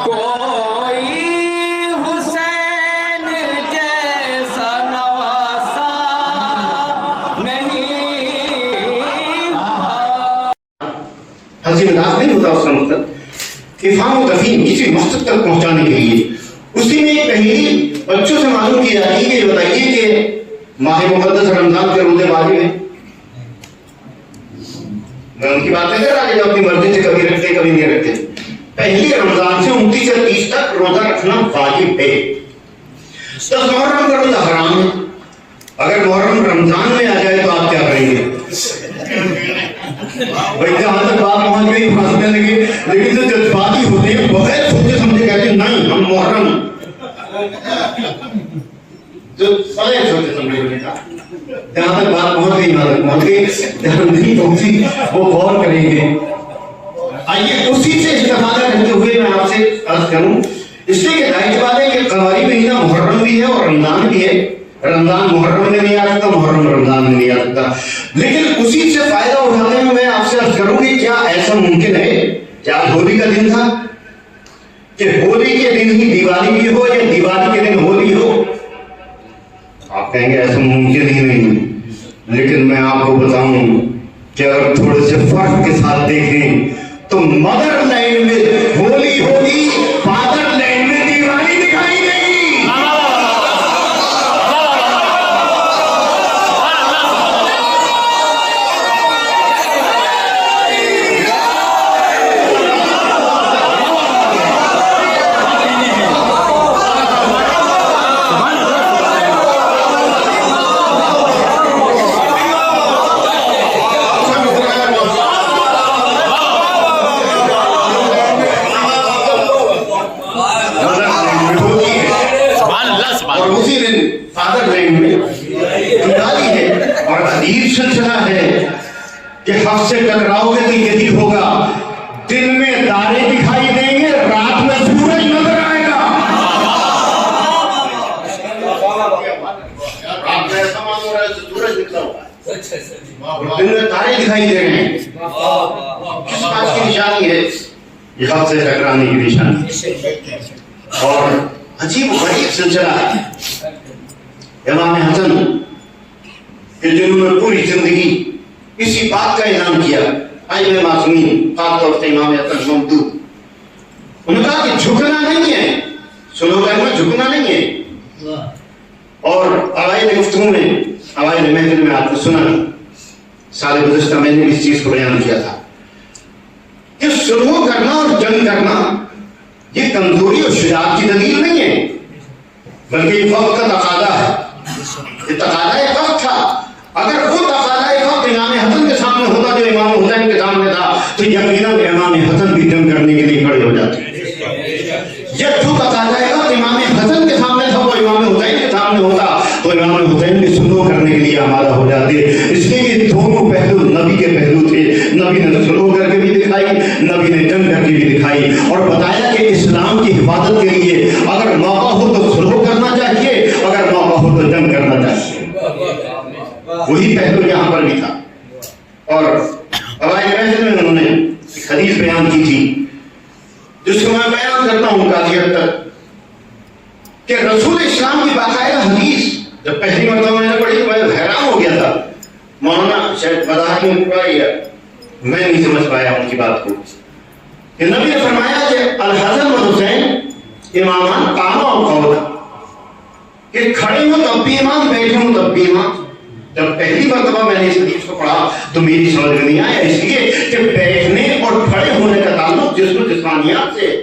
کوئی حسین جیسا نواسا نہیں ہنسی مذاق نہیں ہوتا اس کا مقصد افہام و تفہیم کسی مقصد تک پہنچانے کے لیے. اسی میں ایک پہلی بچوں سے معلوم کی جاتی ہے کہ یہ بتائیے کہ ماہ مقدس رمضان کے روزے واجب ہیں. میں ان کی بات نہیں کر رہا کہ جو اپنی مرضی سے کبھی رکھتے کبھی نہیں رکھتے. پہلی رمضان سے 29 سے 30 تک روزہ رکھنا واجب ہے. 10 محرم کا روزہ حرام ہے. اگر محرم رمضان میں آ جائے تو آپ کیا کریں گے؟ بھائی جہاں تک بات پہنچ گئی پھنسنے لگے. لیکن جو جذباتی ہوتے ہیں بغیر سوچے سمجھے کہتے ہیں نہیں ہم محرم جو بغیر سوچے سمجھے ہونے کا جہاں تک بات پہنچ گئی وہاں تک پہنچ گئی. جہاں نہیں پہنچی وہ غور کریں گے. آئیے اسی سے استفادہ کرتے ہوئے میں آپ سے عرض کروں اس لیے کہ ظاہر بات ہے کہ قمری مہینہ محرم بھی ہے اور رمضان بھی ہے. رمضان محرم میں نہیں آ سکتا, محرم رمضان میں نہیں آ سکتا. لیکن اسی سے فائدہ اٹھاتے ہوئے میں آپ سے عرض کروں کہ کیا ایسا ممکن ہے کہ آج ہولی کا دن تھا کہ ہولی کے دن ہی دیوالی بھی ہو یا دیوالی کے دن ہولی ہو؟ آپ کہیں گے ایسا ممکن ہی نہیں. لیکن میں آپ کو بتاؤں کہ اگر تھوڑے سے فرق کے ساتھ دیکھیں تو مدر لینڈ میں ہولی ہوگی, فادر لینڈ میں دیوالی دکھائی دے گی. اور اسی دن فادر لینڈ میں دیوالی ہے. اور عجیب سلسلہ ہے کہ حق سے ٹکراؤ گے تو یہی ہوگا, دن میں تارے دکھائی دیں گے, رات میں سورج نظر آئے گا. رات میں ایسا معلوم ہو رہا ہے سورج نکلا ہوا ہے, دن میں تارے دکھائی دے رہے ہیں. کس بات کی نشانی ہے؟ یہ حق سے ٹکرانے کی نشانی. اور عجیب و غریب سلسلہ ہے امام حسن کہ جنہوں نے پوری زندگی اسی بات کا اعلان کیا, ائمہ معصومین خاص طور سے امام حسن ممدوح, انہوں نے کہا کہ جھکنا نہیں ہے, سلوگن میں جھکنا نہیں ہے. اور اوائل گفتگو میں اوائل محفل میں آپ کو سنا سال گزشتہ میں نے اس چیز کو بیان کیا تھا کہ سلو کرنا اور جنگ کرنا یہ کمزوری اور شجاعت کی دلیل نہیں ہے, بلکہ یہ وقت کا تقاضا ہے. یہ تقاضا ایک وقت تھا. اگر وہ تقاضا ایک وقت امام حسن کے سامنے ہوتا جو امام حسین کے سامنے تھا تو یقیناً امام حسن بھی جنگ کرنے کے لیے کھڑے ہو جاتے. یہ جو تقاضا ایک وقت امام حسن کے سامنے تھا وہ امام حسین کے سامنے ہوتا تو امام حسین بھی سلو کرنے کے لیے آمادہ ہو جاتے. اس لیے کہ دونوں پہلو نبی کے پہلو تھے. نبی نے سلو کر کے بھی دکھائی, نبی نے جنگ کر کے بھی دکھائی, اور بتایا کہ اسلام کی حفاظت کے لیے اگر موقع ہو تو سلو کرنا چاہیے, اگر موقع ہو تو جنگ کرنا چاہیے. وہی پہلو یہاں پر بھی تھا. اور اوائل محفل میں انہوں نے ایک حدیث بیان کی تھی جس کو میں بیان کرتا ہوں کافی حد تک کہ رسول اسلام کی باقاعدہ حدیث جب پہلی مرتبہ میں نے پڑھی تو میں حیران ہو گیا تھا. مولانا شاید وضاحت میں پڑھائی ہے, میں نہیں سمجھ پایا ان کی بات کو. کہ نبی نے فرمایا کہ الحسن و حسین امامان قام و قعود, کہ کھڑے ہوں تب بھی امام, بیٹھے ہوں تب بھی امام. جب پہلی مرتبہ میں نے اس حدیث کو پڑھا تو میری سمجھ میں نہیں آیا, اس لیے کہ بیٹھنے اور کھڑے ہونے کا تعلق جسم و جسمانیات سے.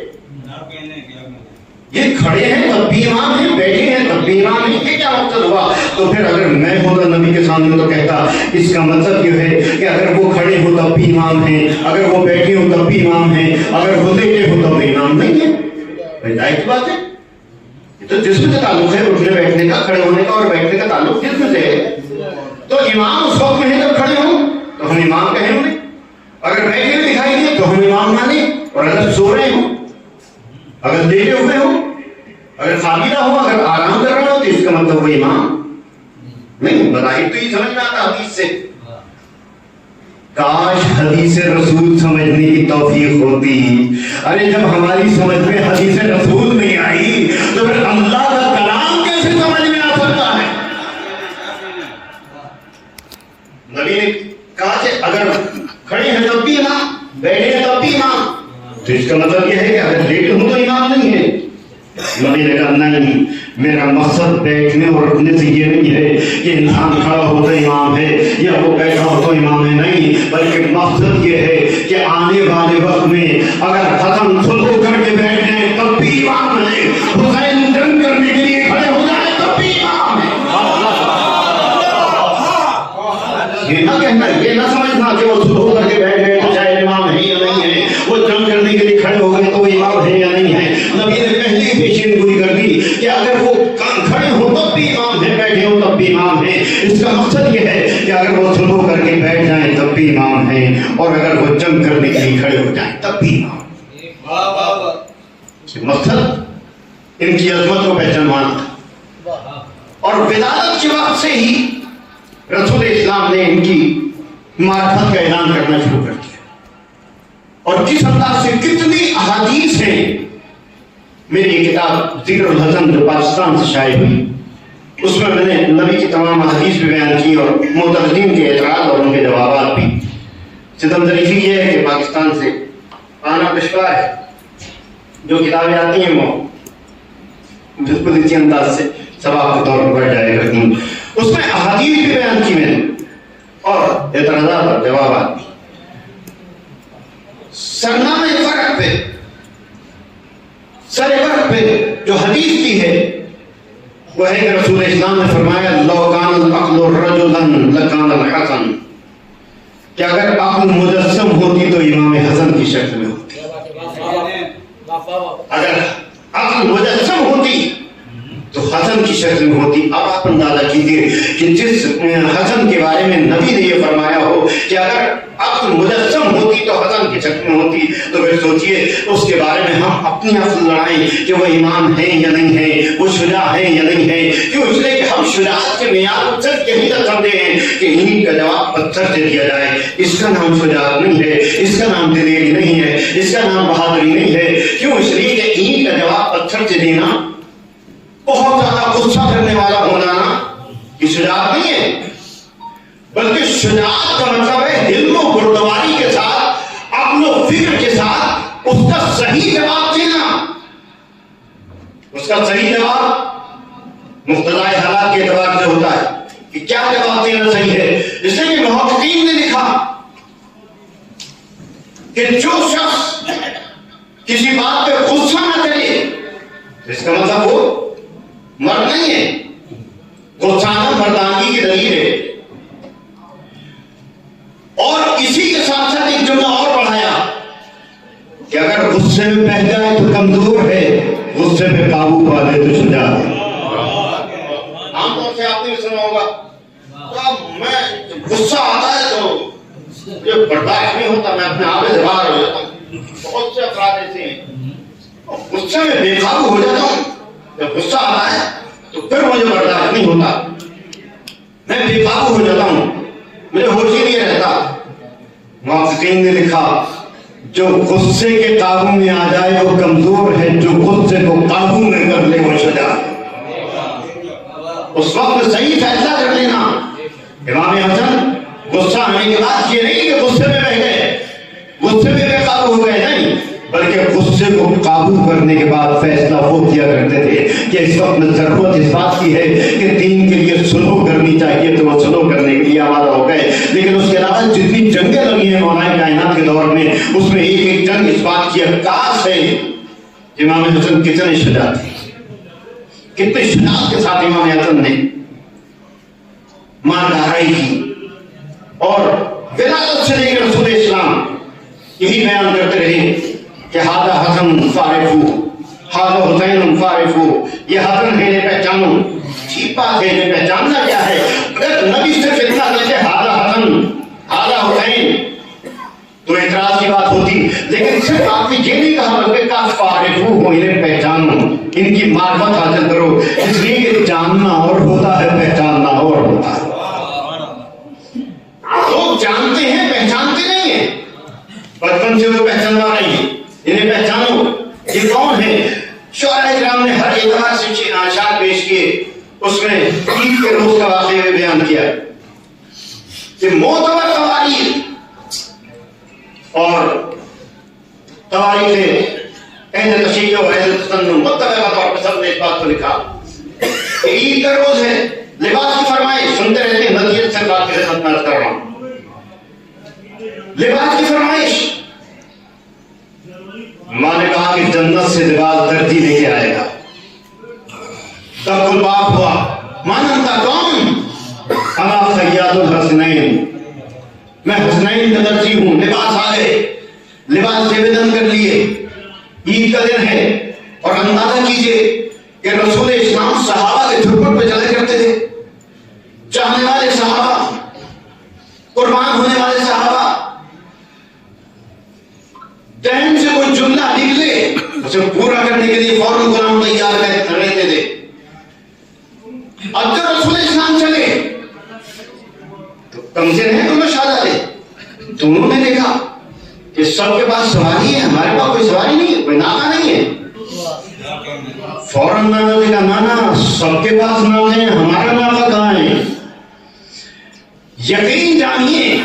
یہ کھڑے ہیں تب بھی امام ہیں, بیٹھے ہیں تب بھی امام ہیں, یہ کیا مقصد ہوا؟ تو پھر اگر میں ہوتا نبی کے سامنے تو کہتا اس کا مطلب یہ ہے کہ اگر وہ کھڑے ہو تب بھی امام ہیں, اگر وہ بیٹھے ہو تب بھی امام ہیں, اگر وہ لیٹے ہو تب بھی امام نہیں ہے. ظاہر بات ہے یہ تو جسم سے تعلق ہے, اٹھنے بیٹھنے کا, کھڑے ہونے کا اور بیٹھنے کا تعلق جسم سے ہے. تو امام اس وقت میں ہے جب کھڑے ہوں تو ہم امام کہیں انہیں, اگر بیٹھے ہوئے دکھائی دیں تو ہم امام مانیں, اور اگر سو رہے ہوں, اگر لیٹے ہوئے ہوں, اگر خالی نہ ہو, اگر آرام کر رہے ہو تو اس کا مطلب وہ امام نہیں. بظاہر تو یہ سمجھ میں آتا حدیث سے. کاش حدیث رسول سمجھنے کی توفیق ہوتی. ارے جب ہماری سمجھ میں حدیث اگر لیٹ ہوں تو امام نہیں ہے؟ نبی نے کہا نہیں، میرا مقصد بیٹھنے اور رکنے سے یہ نہیں ہے کہ انسان کھڑا ہو تو امام ہے یا وہ بیٹھا ہو تو امام ہے، نہیں، بلکہ مقصد یہ ہے کہ آنے والے وقت میں اگر ختم سلو کر کے بیٹھ جائیں تب بھی امام ہے، حسین جنگ کرنے کے لیے کھڑے ہو جائیں تب بھی امام ہے۔ یہ نہ کہنا، یہ نہ سمجھنا کہ وہ سلو کر کے بیٹھ گئے تو چاہے امام ہے یا نہیں ہے، وہ جنگ کرنے کے لیے کھڑے ہو گئے تو امام ہے یا نہیں ہے۔ نبی نے پہلے ہی پیشین گوئی کر دی کہ اگر وہ کھڑے ہوں تب بھی امام ہے، بیٹھے ہوں تب بھی امام ہے۔ اس کا مقصد یہ ہے کہ اگر وہ سلو کر کے بیٹھ جائیں تب بھی امام ہے، اور اگر وہ جنگ کرنے کے لیے کھڑے ہو جائیں تب بھی امام ہے۔ مقصد ان کی عظمت کو پہچانوانا تھا، اور ولادت کے وقت سے ہی رسول اسلام نے ان کی معرفت کا اعلان کرنا شروع کر دیا، اور جس انداز سے کتنی احادیث ہیں۔ میری یہ کتاب ذکر الحسن جو پاکستان سے شائع ہوئی، اس میں میں نے نبی کی تمام احادیث بھی بیان کی اور معترضین کے اعتراض اور ان کے جوابات بھی۔ ستم ظریفی یہ ہے کہ پاکستان سے آنا دشوار ہے، جو کتابیں آتی ہیں وہ بالکل اسی انداز سے ثواب کے طور پر بڑھ جائے کرتی ہیں۔ اس میں احادیث بھی بیان کی میں نے اور اعتراضات اور جوابات بھی۔ سرنامہ فرق پہ، سر فرق پہ جو حدیث کی ہے وہ ہے کہ رسول اسلام نے فرمایا لو کان العقل رجلا لکان الحسن، کہ اگر عقل مجسم ہوتی تو امام حسن کی شکل میں ہوتی۔ اگر عقل مجسم ہوتی تو حسن کی شکل میں ہوتی۔ اب آپ اندازہ کیجیے کہ جس حسن کے بارے میں نبی نے یہ فرمایا ہو کہ اگر عقل مجسم ہوتی تو حسن کی شکل میں ہوتی، تو پھر سوچئے اس کے بارے میں ہم اپنی عقل لڑائیں کہ وہ امام ہیں یا نہیں ہیں، وہ شجاع ہیں یا نہیں ہیں۔ کیوں؟ اس لیے کہ ہم شجاعت کے معیار کو صرف یہی تک سمجھے ہیں کہ اینٹ کا جواب پتھر سے دیا جائے۔ اس کا نام شجاعت نہیں ہے، اس کا نام دلیری نہیں ہے، اس کا نام بہادری نہیں ہے۔ کیوں؟ اس لیے کہ اینٹ کا جواب پتھر سے دینا، بہت زیادہ غصہ کرنے والا ہونا یہ شجاعت نہیں ہے، بلکہ شجاعت کا مطلب ہے علم و بردباری کے ساتھ، عقل و فکر کے ساتھ اس کا صحیح جواب دینا۔ اس کا صحیح جواب مقتضائے حالات کے اعتبار سے ہوتا ہے کہ کیا جواب دینا صحیح ہے۔ اس لیے کہ محققین نے لکھا کہ جو شخص کسی بات پہ غصہ نہ کرے اس کا مطلب وہ مرد نہیں ہے۔ غصہ مردانگی کی دلیل ہے۔ اور اسی کے ساتھ ساتھ ایک جملہ اور پڑھایا کہ اگر غصے میں بہہ جائے تو کمزور ہے، غصے پہ قابو پا لے تو شجاع ہے۔ عام طور سے آپ نے بھی سنا ہوگا میں غصہ آتا ہے تو مجھے برداشت نہیں ہوتا، میں اپنے آپ سے باہر ہو جاتا ہوں۔ بہت سے افراد ایسے ہیں غصے میں بے قابو ہو جاتا ہوں، جب غصہ آتا ہے تو پھر مجھے برداشت نہیں ہوتا، میں بے قابو ہو جاتا ہوں، مجھے ہوش ہی نہیں رہتا۔ محققین نے لکھا جو غصے کے قابو میں آ جائے وہ کمزور ہے، جو غصے کو قابو میں کر لے وہ شجاع ہے۔ اس وقت صحیح فیصلہ کر لینا۔ امام حسن غصہ آنے کے بعد یہ نہیں کہ غصے میں بہ گئے، غصے میں بے قابو ہو گئے، نہیں، بلکہ غصے کو قابو کرنے کے بعد فیصلہ وہ کیا کرتے تھے کہ اس وقت میں ضرورت اس بات کی ہے کہ دین کے لیے سلو کرنی چاہیے تو وہ سلو کرنے کے لیے آمادہ ہو گئے۔ لیکن اس کے علاوہ جتنی جنگیں لگی ہیں مولانا کائنات کے دور میں، اس میں ایک ایک جنگ اس بات کی عکاس ہے امام حسن کتنے شجاع تھے، کتنے شجاعت کے ساتھ امام حسن نے مار دہرائی کی۔ اور ولادت سے لے کر رسول اسلام یہی بیان کرتے رہے کہ ہادہ حسن فارفو، ہادہ حسین فارفو، یہ حسن ہے انہیں پہچانو۔ ٹھیک بات ہے، انہیں پہچاننا کیا ہے؟ اگر نبی صرف اتنا کہتے ہادہ حسن ہادہ حسین تو اعتراض کی بات ہوتی، لیکن صرف آپ نے یہ نہیں کہا بلکہ کہا فارفو ہو، انہیں پہچانو، ان کی معرفت حاصل کرو۔ اس لیے کہ جاننا اور ہوتا ہے، پہچاننا اور ہوتا ہے۔ لوگ جانتے ہیں، پہچانتے نہیں ہیں۔ بچپن سے وہ پہچاننا رہی ہیں، انہیں پہچانو یہ کون ہے۔ شعراء کرام نے ہر اعتبار سے اشعار پیش کیے، اس میں عید کے روز کا واقعہ بیان کیا کہ معتبر تواریخ اور تواریخ اہل تشیع و اہل تسنن متفقہ طور پر سب نے اس بات کو لکھا کہ عید کا روز ہے، لباس کی فرمائش سنتے رہتے ہیں، نتیجت سے بات کے ساتھ عرض کر رہا ہوں، لباس کی فرمائش، ماں نے کہا کہ جنت سے لباس درجی لے کے آئے گا، تب الباب ہوا، ماں انتا کون؟ انا خیاط الحسنین، میں حسنین کا درجی ہوں، لباس آ گئے، لباس نویدن کر لیے، عید کا دن ہے، اور اندازہ کیجئے کہ رسول اسلام صحابہ کے جھرپٹ پہ چلے کرتے تھے، چاہنے والے صحابہ، قربان ہونے والے صحابہ، ذہن سے کوئی جملہ نکلے اسے پورا کرنے کے لیے فوراً غلام تیار رہتے تھے۔ اب جب رسول اسلام چلے تو کمزن ہے دونوں شہزادے، دونوں نے دیکھا کہ سب کے پاس سواری ہے، ہمارے پاس کوئی سواری نہیں ہے، کوئی ناکہ نہیں ہے۔ فوراً نانا نے کہا نانا سب کے پاس ناکہ ہیں، ہمارا ناکہ کہاں ہے؟ یقین جانیے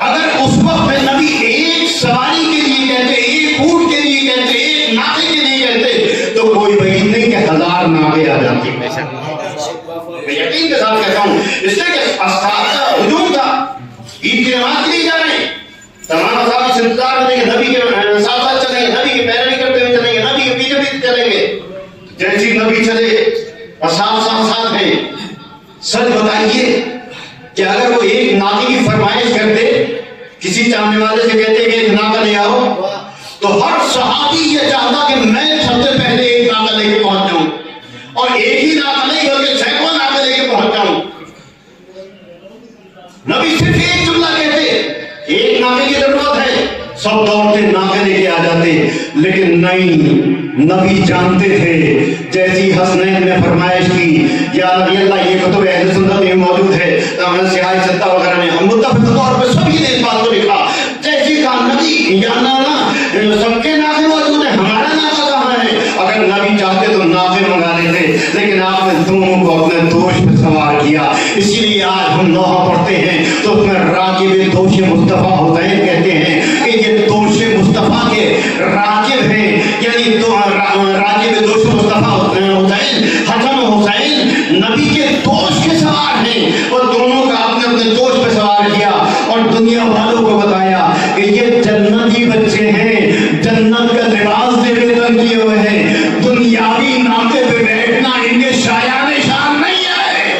اگر اس وقت نبی ایک سواری کے لیے کہتے، ایک اونٹ کے لیے کہتے، ایک ناکے کے لیے کہتے تو کوئی بعید نہیں کہ 1000 ناکے آ جاتے۔ میں یقین کے ساتھ کہتا ہوں اس لیے کہ اصحاب کا ہجوم تھا، عید کی نماز کے لیے جا رہے ہیں، تمام اصحاب اس انتظار میں کہ نبی کے ساتھ ساتھ چلیں گے، نبی کی پیروی کرتے ہوئے چلیں گے، نبی کے پیچھے پیچھے چلیں گے۔ جیسی نبی چلے اصحاب ساتھ ساتھ ہیں۔ سچ بتائیے کہ اگر وہ ایک ناکے کی فرمائش کرتے، کسی چاہنے والے سے کہتے کہ ایک ناکہ لے آؤ، تو ہر صحابی یہ چاہتا کہ میں سب سے پہلے ایک ناکہ لے کے پہنچ جاؤں، اور ایک ہی ناکہ نہیں بلکہ سینکڑوں ناکے لے کے پہنچ جاؤں۔ نبی صرف ایک جملہ کہتے، ایک ناکے کی ضرورت ہے، سب دوڑتے ناکے لے کے آ جاتے، لیکن نہیں، نبی جانتے تھے جیسی حسنین نے فرمائش کی یا نبی اللہ، یہ کتب اہل سنت میں موجود ہے، تمام سیاہ ستہ وغیرہ میں ہم متفق طور پر سبھی نے اس بات کو لکھا، جیسی کہا نبی یا نانا سب کے ناکے موجود ہیں، ہمارا ناکہ کہاں ہے؟ اگر نبی چاہتے تو ناکے منگا لیتے، لیکن آپ نے دونوں کو اپنے دوش پہ سوار کیا۔ اسی لیے آج ہم لوحہ پڑھتے ہیں تو اس میں راکب دوش مصطفیٰ حسین کہتے ہیں کہ یہ دوش مصطفیٰ کے راکب ہیں، یعنی راکب دوش مصطفیٰ حسین، حسن حسین نبی کے دوش کے سوار ہیں، اور دونوں کا اپنے اپنے دوش پہ سوار کیا اور دنیا والوں کو بتایا کہ یہ جنتی بچے ہیں، جنت کا لباس دے کے تن کیے ہوئے ہیں، دنیاوی ناکے پہ بیٹھنا ان کے شایان شان نہیں ہے۔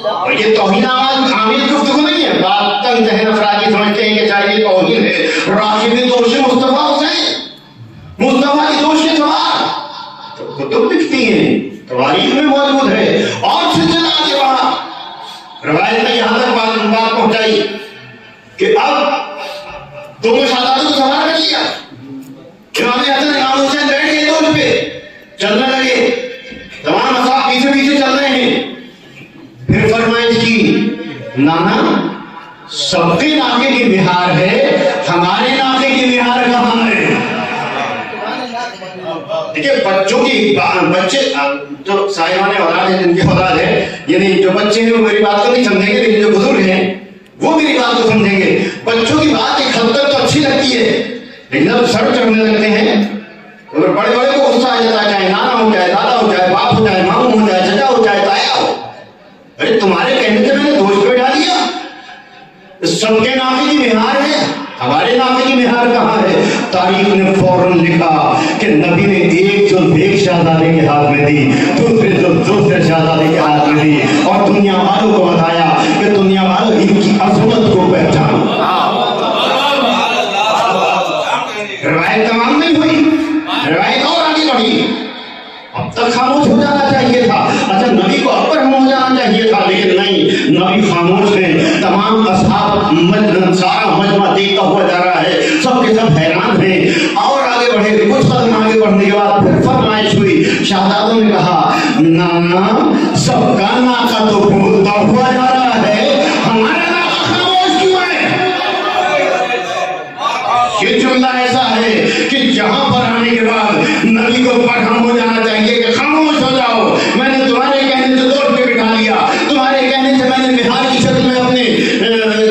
اور یہ توہین آمیز گفتگو نہیں ہے، بات تنگ ذہن افراد یہ سمجھتے ہیں کہ چاہے یہ توہین ہے۔ راکب دوش مصطفیٰ حسین، مصطفیٰ کی دوش کے سوار، تو کتب لکھتی ہیں، تواریخ میں موجود ہے، اور سلسلہ آگے بڑھا، روایت نے یہاں تک بات پہنچائی کہ اب دونوں شہزادوں کو سوار کر لیا، امام حسن امام حسین بیٹھ گئے دوش پہ، چلنے لگے، تمام اصحاب پیچھے پیچھے چل رہے ہیں۔ پھر فرمائش کی نانا سب کے ناکے کی بہار ہے، ہمارے ناکے کی بہار کہاں ہے؟ دیکھیں بچوں کی بچے جو صاحبان اولاد ہیں، جن کی اولاد ہے، یعنی جو بچے ہیں وہ میری بات کو نہیں سمجھیں گے، لیکن جو بزرگ ہیں وہ میری بات کو سمجھیں گے۔ بچوں کی بات ایک حد تک تو اچھی لگتی ہے، لیکن جب سر چڑھنے لگتے ہیں اور بڑے بڑے کو غصہ آ جاتا ہے، چاہے نانا ہو جائے، دادا ہو جائے، باپ ہو جائے، ماموں ہو جائے، چچا ہو جائے، تایا ہو، ارے تمہارے کہنے سے میں نے دوش پہ ڈال دیا، سب کے ناکے کی مہار ہے، ہمارے ناکے کی مہار کہاں ہے؟ تاریخ نے فوراً لکھا کہ نبی نے ایک جو ایک شہزادے کے ہاتھ میں دی، دوسرے جو دوسرے شہزادے کے ہاتھ میں دی، اور دنیا والوں کو بتایا کہ دنیا والوں ان کی عظمت کو پہچانو۔ روایت تمام نہیں ہوئی، روایت اور آگے بڑھی، اب تک خاموش ہو جانا چاہیے تھا، اچھا نبی کو اب پر ہم ہو جانا چاہیے تھا، لیکن نہیں، نبی خاموش ہیں، تمام اصحاب سارا مجمع دیکھتا ہوا جا رہا ہے، سب کے سب حیران ہیں، اور آگے بڑھے، کچھ قدم آگے بڑھنے کے بعد پھر فرمائش ہوئی، شہزادوں نے کہا نانا سب کا ناکہ تو بولتا ہوا جا رہا ہے، ہمارا ناکہ خاموش کیوں ہے؟ یہ جملہ ایسا ہے کہ جہاں پر آنے کے بعد نبی کو برہم ہو جانا چاہیے کہ خاموش ہو جاؤ، میں نے تمہارے کہنے سے دوڑ کے بٹھا لیا، تمہارے کہنے سے میں نے بہار کی شکل میں اپنے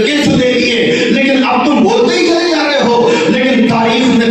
گرس دے دیے، لیکن اب تم بولتے ہی چلے جا رہے ہو۔ لیکن تاریخ نے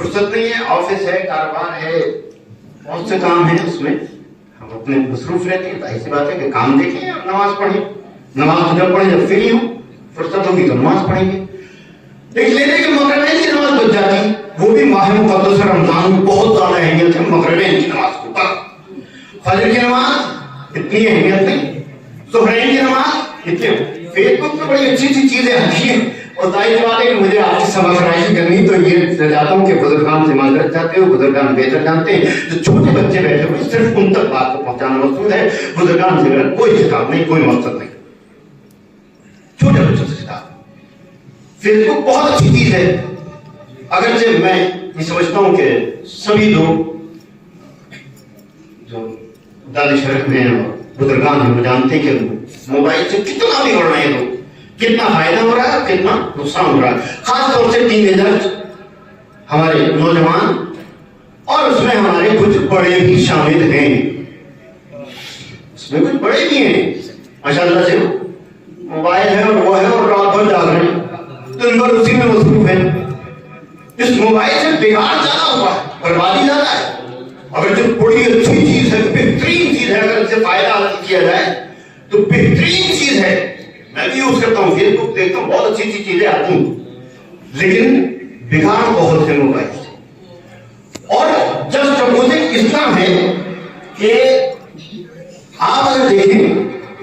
فرصت نہیں ہے، آفس ہے، کاروبار ہے، بہت سے کام ہیں، اس میں ہم اپنے مصروف رہتے ہیں. ظاہر سی بات ہے کہ کام دیکھیں اور نماز پڑھیں. نماز جب پڑھیں جب فری ہوں، فرصت ہوگی تو نماز پڑھیں گے. لیکن لینے کے مغربین کی نماز بچ جاتی، وہ بھی ماہ مقدس رمضان میں بہت زیادہ اہمیت ہے مغربین کی نماز کو. فجر کی نماز اتنی اہمیت نہیں، ظہرین کی نماز اتنی. فیس بک پہ بڑی اچھی اچھی چیزیں آتی ہیں، اور ظاہر سی بات ہے کہ مجھے آپ کی سبق رائشی کرنی تو یہ چاہتا ہوں کہ بزرگان سے معذرت چاہتے ہو، بزرگان بہتر جانتے ہیں. جو چھوٹے بچے بیٹھے ہوئے صرف ان تک بات کو پہنچانا مقصود ہے. بزرگان سے میرا کوئی خطاب نہیں، کوئی مقصد نہیں، چھوٹے بچوں سے خطاب. فیس بک بہت اچھی چیز ہے، اگرچہ میں یہ سمجھتا ہوں کہ سبھی لوگ جو دانش رکھتے ہیں اور بزرگان ہیں وہ جانتے ہیں کہ موبائل سے کتنا بھی بڑھ رہے ہیں لوگ، کتنا فائدہ ہو رہا ہے، کتنا نقصان ہو رہا ہے. خاص طور سے ٹین ایجرز، ہمارے نوجوان، اور اس میں ہمارے کچھ بڑے بھی شامل ہیں. اس میں کچھ بڑے بھی ہیں ماشاءاللہ سے. موبائل ہے اور وہ ہے اور رات بھر جاگ رہے ہیں، دن بھر اسی میں مصروف ہے. اس موبائل سے بگاڑ زیادہ ہوا ہے، بربادی زیادہ ہے. اگر جو بڑی اچھی چیز ہے، بہترین چیز ہے، اگر اس سے فائدہ حاصل کیا جائے تو بہترین چیز ہے. میں بھی یوز کرتا ہوں، فیس بک دیکھتا ہوں، بہت اچھی اچھی چیزیں آتی ہیں، لیکن بگاڑ بہت ہے موبائل سے. اور جسٹ اپوزٹ اس طرح ہے کہ آپ اگر دیکھیں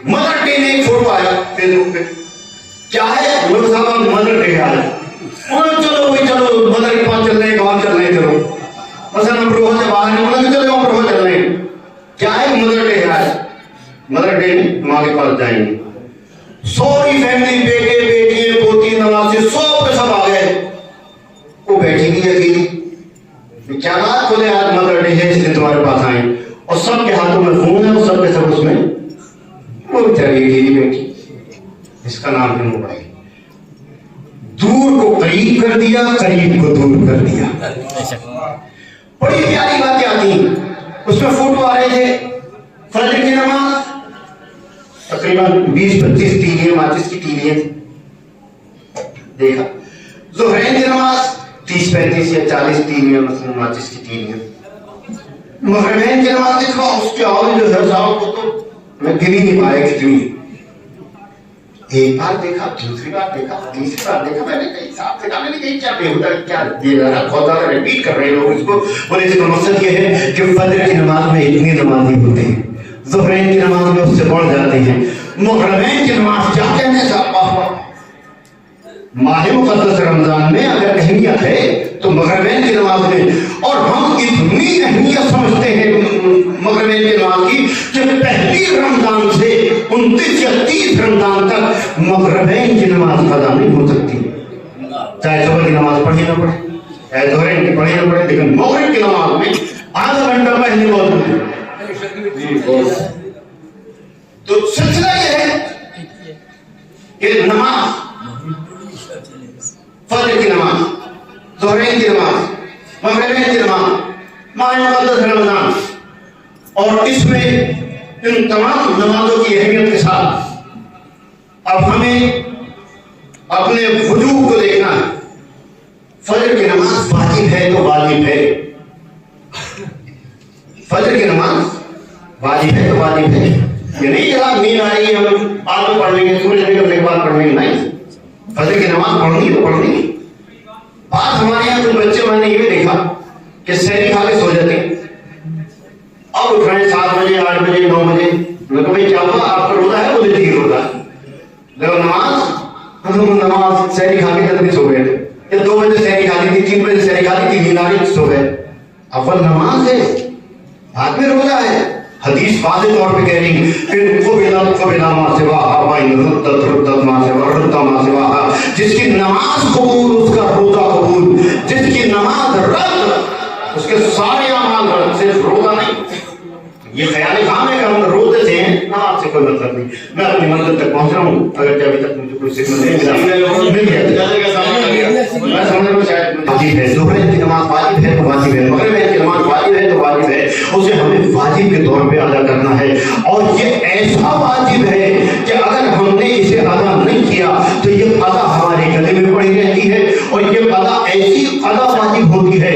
مدر ڈے میں ایک فوٹو آیا فیس بک پہ، کیا ہے مدر صاحب مدر ڈے آیا، چلو وہی چلو مدر کے پاس چل رہے ہیں، کہاں چل رہے ہیں، چلو مثلا ہم روح سے باہر نکلیں، چلو ہم روح چل رہے ہیں. کیا ہے مدر ڈے آیا، مدر ڈے میں ماں کے پاس جائیں گے. سوری فیملی، بیٹے بیٹیاں پوتی نوازے سب کے سب آ گئے، وہ بیٹھی گئی اکیلی. کیا بات کھولے آج مدر ڈے ہے اس لیے تمہارے پاس آئے، اور سب کے ہاتھوں میں فون ہے اور سب کے سب اس میں، وہ بیچاری اکیلی بیٹھی. اس کا نام ہے موبائل. دور کو قریب کر دیا، قریب کو دور کر دیا. بڑی پیاری باتیں آتی ہیں. اس میں فوٹو آ رہے تھے فجر کی نماز، تقریباً 20-25 تیلیاں ماچس کی تیلیاں دیکھا. ظہرین کی نماز 30-35 یا 40 تیلیاں مثلا ماچس کی تیلیاں. مغربین کی نماز دیکھا، اس کے آواز جو ہے صاحب کو تو میں گنی نہیں پایا کتنی. ایک بار دیکھا، دوسری بار دیکھا، تیسری بار دیکھا. میں نے کہیں صاحب سے کہا، میں نے کہیں کیا بےہودہ کیا دے رہا ہے، بہت زیادہ ریپیٹ کر رہے لوگ اس کو. بولے اس کا مقصد یہ ہے کہ فجر کی نماز میں اتنی نمازی ہوتے ہیں، ظہرین کی نماز میں اس سے بڑھ جاتے ہیں، مغربین کی نماز جاتے ہیں صاحب. ماہ مقدس رمضان میں اگر اہمیت ہے تو مغربین کی نماز میں، اور ہم اتنی اہمیت سمجھتے ہیں مغربین کی نماز کی کہ پہلی رمضان سے 29 یا 30 رمضان تک مغربین کی نماز قضا نہیں ہو سکتی، چاہے صبح کی نماز پڑھی نہ پڑھے، چاہے ظہرین کی پڑھی نہ پڑھے، لیکن مغرب کی نماز میں آدھا گھنٹہ پہلے موجود ہے. تو سلسلہ یہ ہے کہ نماز، فجر کی نماز، ظہرین کی نماز، مغربین کی نماز، ماہ مقدس رمضان، اور اس میں ان تمام نمازوں کی اہمیت کے ساتھ اب ہمیں اپنے وجوب کو دیکھنا ہے. فجر کی نماز واجب ہے تو واجب ہے، فجر کی نماز واجب ہے تو واجب ہے. یہ نہیں کہ آپ نیند آ رہی ہے ہم بعد میں پڑھ لیں گے، سورج نکلنے کے بعد پڑھ لیں گے، نہیں. فجر کی نماز پڑھنی تو پڑھنی. بات ہمارے یہاں کچھ بچے میں نے یہ بھی دیکھا کہ سحری کھا کے سو جاتے ہیں، اب اٹھ رہے ہیں 7 بجے 8 بجے 9 بجے. میں کہا بھائی کیا ہوا، آپ کا روزہ ہے؟ بولے ٹھیک روزہ ہے. لیکن نماز سحری کھا کے جلدی سو گئے تھے، یا 2 بجے سحری کھا لی تھی، 3 بجے سحری کھا لی تھی، نیند آ رہی سو گئے. اول نماز ہے، بعد میں روزہ ہے. حدیث واضح طور پہ کہہ رہی جس کی نماز قبول اس کا روزہ قبول، جس کی نماز رد اس کے سارے اعمال رد، صرف روزہ نہیں. یہ خیال کام ہے کہ ہم روزے سے ہیں، نماز سے کوئی مطلب نہیں. میں اپنی منزل تک پہنچ رہا ہوں، اگر ابھی تک مجھے کوئی سگنل نہیں ملا میں سمجھ رہا ہوں شاید واجب ہے. ظہر کی نماز واجب ہے تو واجب ہے، مغرب کی نماز واجب ہے تو واجب ہے. اسے ہمیں واجب کے طور پہ ادا کرنا ہے، اور یہ ایسا واجب ہے کہ اگر ہم نے اسے ادا نہیں کیا تو یہ قضا ہمارے گلے میں پڑی رہتی ہے، اور یہ قضا ایسی قضا واجب ہوتی ہے